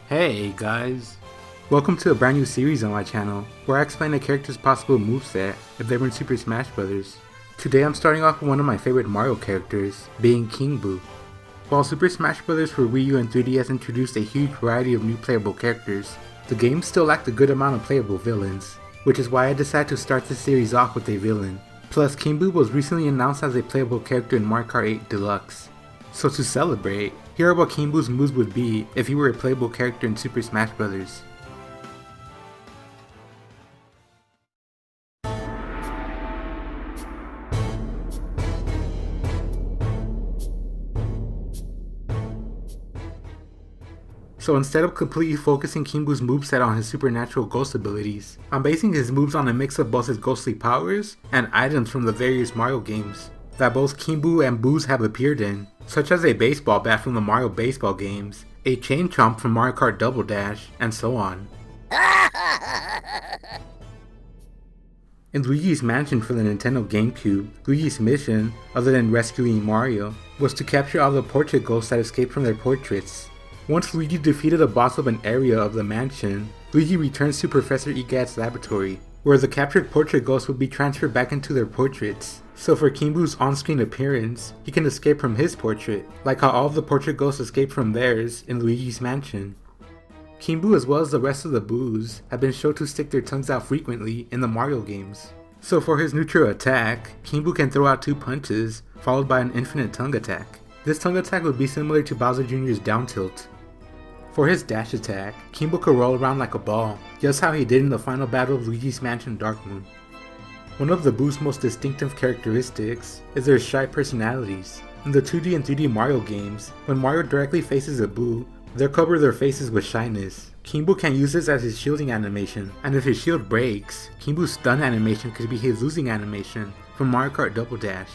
Hey guys! Welcome to a brand new series on my channel, where I explain a character's possible moveset if they were in Super Smash Bros. Today I'm starting off with one of my favorite Mario characters, being King Boo. While Super Smash Bros. For Wii U and 3DS introduced a huge variety of new playable characters, the game still lacked a good amount of playable villains, which is why I decided to start this series off with a villain. Plus, King Boo was recently announced as a playable character in Mario Kart 8 Deluxe. So to celebrate, here are what King Boo's moves would be if he were a playable character in Super Smash Bros. So instead of completely focusing King Boo's moveset on his supernatural ghost abilities, I'm basing his moves on a mix of both his ghostly powers and items from the various Mario games that both King Boo and Boos have appeared in, such as a baseball bat from the Mario baseball games, a chain chomp from Mario Kart Double Dash, and so on. In Luigi's Mansion for the Nintendo GameCube, Luigi's mission, other than rescuing Mario, was to capture all the portrait ghosts that escaped from their portraits. Once Luigi defeated a boss of an area of the mansion, Luigi returns to Professor Egad's laboratory, where the captured portrait ghosts would be transferred back into their portraits. So for King Boo's on-screen appearance, he can escape from his portrait, like how all of the portrait ghosts escaped from theirs in Luigi's Mansion. King Boo, as well as the rest of the Boos, have been shown to stick their tongues out frequently in the Mario games. So for his neutral attack, King Boo can throw out 2 punches, followed by an infinite tongue attack. This tongue attack would be similar to Bowser Jr.'s down tilt. For his dash attack, King Boo could roll around like a ball, just how he did in the final battle of Luigi's Mansion Dark Moon. One of the Boos' most distinctive characteristics is their shy personalities. In the 2D and 3D Mario games, when Mario directly faces a Boo, they'll cover their faces with shyness. King Boo can use this as his shielding animation, and if his shield breaks, King Boo's stun animation could be his losing animation from Mario Kart Double Dash.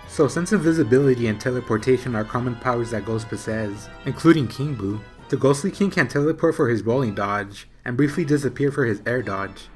So since invisibility and teleportation are common powers that ghosts possess, including King Boo, the Ghostly King can teleport for his rolling dodge, and briefly disappear for his air dodge.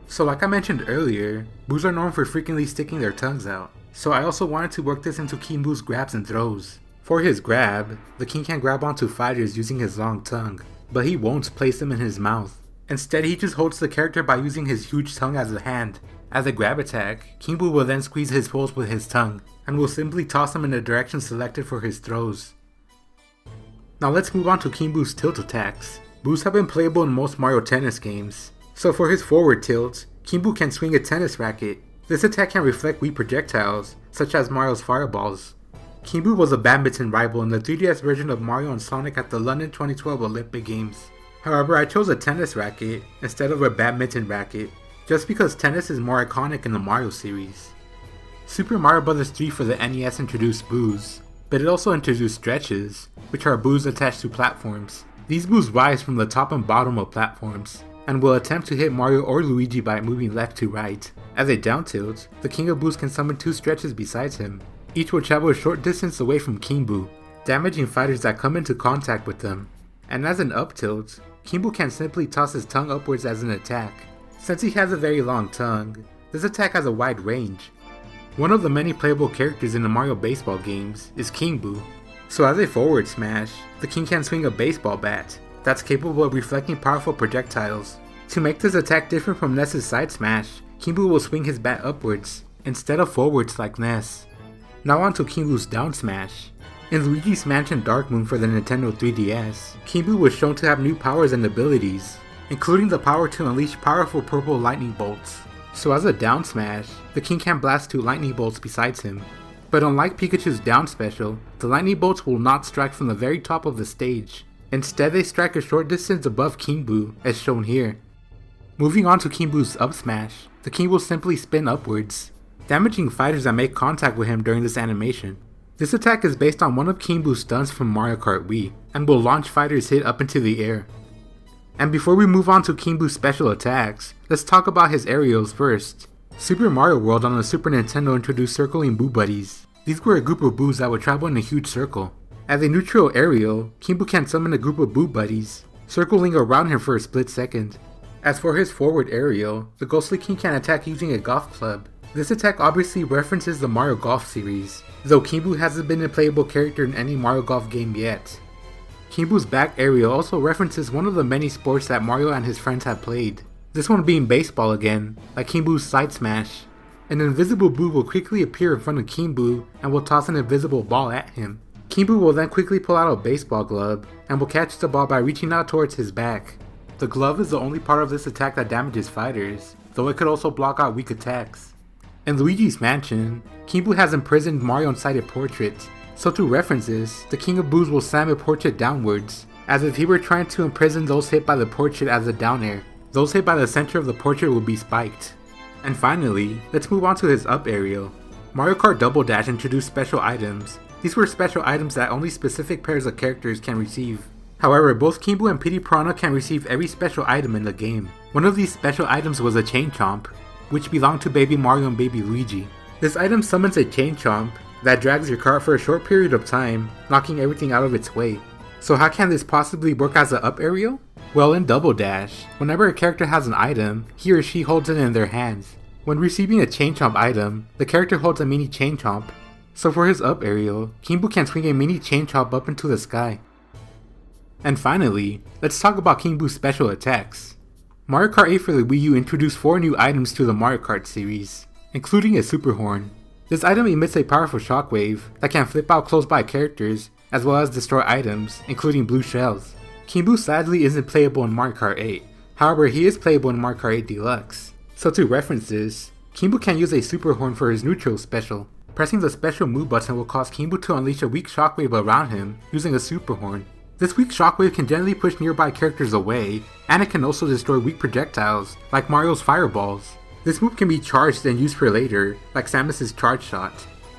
So like I mentioned earlier, Boos are known for frequently sticking their tongues out, so I also wanted to work this into King Boo's grabs and throws. For his grab, the King can grab onto fighters using his long tongue, but he won't place them in his mouth. Instead, he just holds the character by using his huge tongue as a hand. As a grab attack, King Boo will then squeeze his foes with his tongue, and will simply toss them in the direction selected for his throws. Now let's move on to King Boo's tilt attacks. Boos have been playable in most Mario Tennis games. So for his forward tilt, King Boo can swing a tennis racket. This attack can reflect Wii projectiles, such as Mario's fireballs. King Boo was a badminton rival in the 3DS version of Mario and Sonic at the London 2012 Olympic Games. However, I chose a tennis racket instead of a badminton racket, just because tennis is more iconic in the Mario series. Super Mario Bros. 3 for the NES introduced Boos, but it also introduced stretches, which are Boos attached to platforms. These Boos rise from the top and bottom of platforms, and will attempt to hit Mario or Luigi by moving left to right. As a down tilt, the King of Boos can summon 2 stretches besides him. Each will travel a short distance away from King Boo, damaging fighters that come into contact with them. And as an up tilt, King Boo can simply toss his tongue upwards as an attack. Since he has a very long tongue, this attack has a wide range. One of the many playable characters in the Mario baseball games is King Boo. So as a forward smash, the King can swing a baseball bat that's capable of reflecting powerful projectiles. To make this attack different from Ness's side smash, King Boo will swing his bat upwards, instead of forwards like Ness. Now on to King Boo's down smash. In Luigi's Mansion Dark Moon for the Nintendo 3DS, King Boo was shown to have new powers and abilities, including the power to unleash powerful purple lightning bolts. So as a down smash, the King can blast 2 lightning bolts besides him. But unlike Pikachu's down special, the lightning bolts will not strike from the very top of the stage. Instead, they strike a short distance above King Boo, as shown here. Moving on to King Boo's up smash, the King will simply spin upwards, damaging fighters that make contact with him during this animation. This attack is based on one of King Boo's stunts from Mario Kart Wii, and will launch fighters hit up into the air. And before we move on to King Boo's special attacks, let's talk about his aerials first. Super Mario World on the Super Nintendo introduced circling Boo Buddies. These were a group of Boos that would travel in a huge circle. As a neutral aerial, King Boo can summon a group of Boo Buddies, circling around him for a split second. As for his forward aerial, the Ghostly King can attack using a golf club. This attack obviously references the Mario Golf series, though King Boo hasn't been a playable character in any Mario Golf game yet. Kimbu's back area also references one of the many sports that Mario and his friends have played. This one being baseball again, like Kimbu's side smash. An invisible Boo will quickly appear in front of Kimbu and will toss an invisible ball at him. Kimbu will then quickly pull out a baseball glove and will catch the ball by reaching out towards his back. The glove is the only part of this attack that damages fighters, though it could also block out weak attacks. In Luigi's Mansion, Kimbu has imprisoned Mario inside a portrait, so to reference this, the King of Boos will slam a portrait downwards, as if he were trying to imprison those hit by the portrait as a down air. Those hit by the center of the portrait will be spiked. And finally, let's move on to his up aerial. Mario Kart Double Dash introduced special items. These were special items that only specific pairs of characters can receive. However, both Kimbu and Petey Piranha can receive every special item in the game. One of these special items was a Chain Chomp, which belonged to Baby Mario and Baby Luigi. This item summons a Chain Chomp that drags your cart for a short period of time, knocking everything out of its way. So how can this possibly work as an up aerial? Well, in Double Dash, whenever a character has an item, he or she holds it in their hands. When receiving a Chain Chomp item, the character holds a mini Chain Chomp. So for his up aerial, Kimbu can swing a mini Chain Chomp up into the sky. And finally, let's talk about Kimbu's special attacks. Mario Kart 8 for the Wii U introduced 4 new items to the Mario Kart series, including a Super Horn. This item emits a powerful shockwave that can flip out close by characters, as well as destroy items, including blue shells. Kimbu sadly isn't playable in Mario Kart 8, however he is playable in Mario Kart 8 Deluxe. So to reference this, Kimbu can use a Super Horn for his neutral special. Pressing the special move button will cause Kimbu to unleash a weak shockwave around him using a Super Horn. This weak shockwave can generally push nearby characters away, and it can also destroy weak projectiles, like Mario's fireballs. This move can be charged and used for later, like Samus's Charge Shot.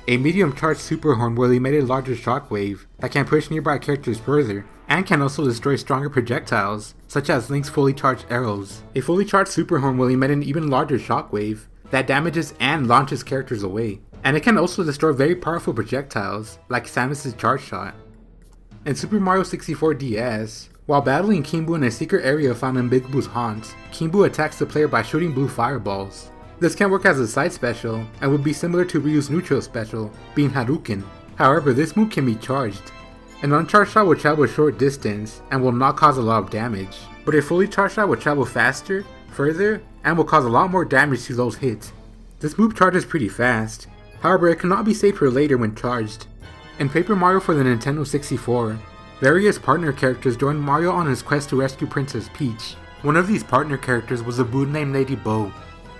A medium charged Super Horn will emit a larger shockwave that can push nearby characters further, and can also destroy stronger projectiles, such as Link's fully charged arrows. A fully charged Super Horn will emit an even larger shockwave that damages and launches characters away, and it can also destroy very powerful projectiles, like Samus's Charge Shot. In Super Mario 64 DS, while battling Kimbu in a secret area found in Big Boo's haunt, Kimbu attacks the player by shooting blue fireballs. This can work as a side special, and would be similar to Ryu's neutral special, being Hadouken. However, this move can be charged. An uncharged shot will travel a short distance, and will not cause a lot of damage, but a fully charged shot will travel faster, further, and will cause a lot more damage to those hit. This move charges pretty fast, however it cannot be saved for later when charged. In Paper Mario for the Nintendo 64, various partner characters joined Mario on his quest to rescue Princess Peach. One of these partner characters was a Boo named Lady Bo.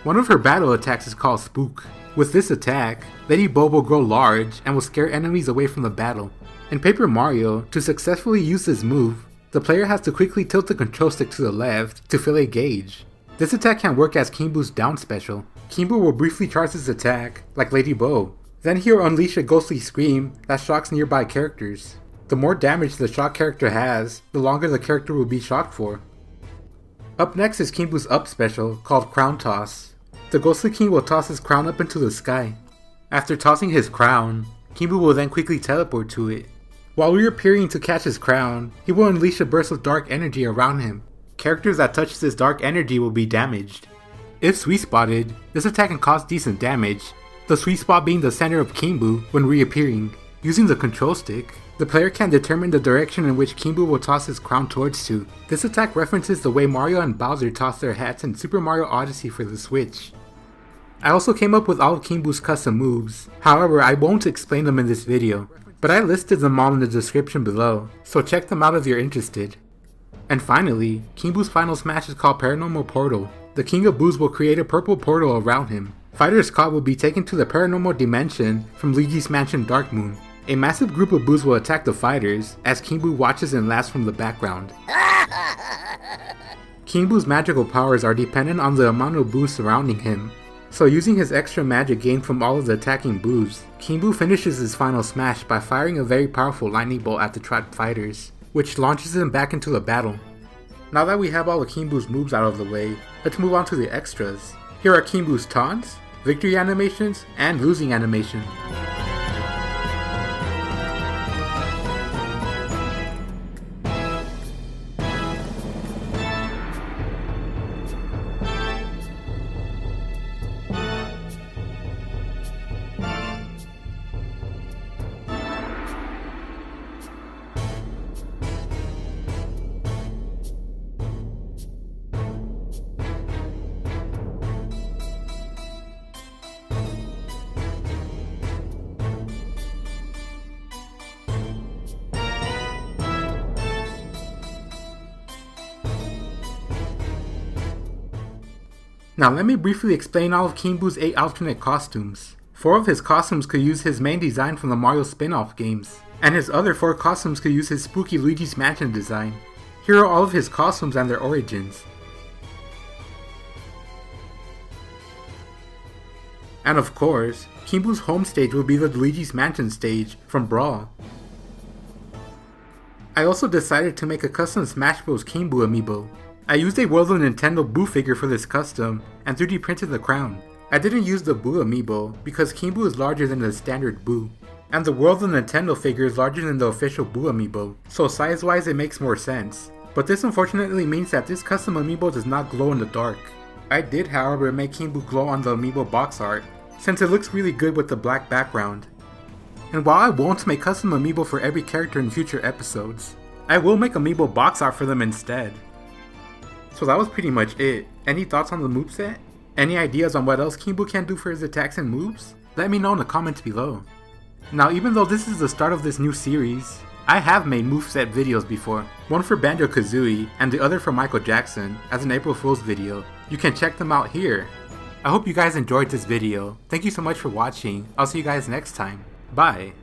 One of her battle attacks is called Spook. With this attack, Lady Bo will grow large and will scare enemies away from the battle. In Paper Mario, to successfully use this move, the player has to quickly tilt the control stick to the left to fill a gauge. This attack can work as Kimbu's down special. Kimbu will briefly charge his attack, like Lady Bo. Then he'll unleash a ghostly scream that shocks nearby characters. The more damage the shock character has, the longer the character will be shocked for. Up next is Kimbu's up special, called Crown Toss. The Ghostly King will toss his crown up into the sky. After tossing his crown, Kimbu will then quickly teleport to it. While reappearing to catch his crown, he will unleash a burst of dark energy around him. Characters that touch this dark energy will be damaged. If sweet spotted, this attack can cause decent damage, the sweet spot being the center of Kimbu when reappearing. Using the control stick, the player can determine the direction in which Kimbu will toss his crown towards to. This attack references the way Mario and Bowser toss their hats in Super Mario Odyssey for the Switch. I also came up with all of Kimbu's custom moves, however I won't explain them in this video, but I listed them all in the description below, so check them out if you're interested. And finally, Kimbu's final smash is called Paranormal Portal. The King of Boos will create a purple portal around him. Fighters caught will be taken to the paranormal dimension from Luigi's Mansion Dark Moon. A massive group of Boos will attack the fighters as Kimbu watches and laughs from the background. Kimbu's magical powers are dependent on the amount of Boos surrounding him, so using his extra magic gained from all of the attacking Boos, Kimbu finishes his final smash by firing a very powerful lightning bolt at the trapped fighters, which launches them back into the battle. Now that we have all of Kimbu's moves out of the way, let's move on to the extras. Here are Kimbu's taunts, victory animations, and losing animation. Now let me briefly explain all of Kimbu's 8 alternate costumes. 4 of his costumes could use his main design from the Mario spin-off games, and his other 4 costumes could use his spooky Luigi's Mansion design. Here are all of his costumes and their origins. And of course, Kimbu's home stage will be the Luigi's Mansion stage from Brawl. I also decided to make a custom Smash Bros. Kimbu amiibo. I used a World of Nintendo Boo figure for this custom and 3D printed the crown. I didn't use the Boo amiibo because Kimbu is larger than the standard Boo, and the World of Nintendo figure is larger than the official Boo amiibo, so size wise it makes more sense. But this unfortunately means that this custom amiibo does not glow in the dark. I did however make Kimbu glow on the amiibo box art, since it looks really good with the black background. And while I won't make custom amiibo for every character in future episodes, I will make amiibo box art for them instead. So that was pretty much it. Any thoughts on the moveset? Any ideas on what else Kimbu can do for his attacks and moves? Let me know in the comments below. Now even though this is the start of this new series, I have made moveset videos before, one for Banjo-Kazooie and the other for Michael Jackson as an April Fool's video. You can check them out here. I hope you guys enjoyed this video. Thank you so much for watching. I'll see you guys next time. Bye.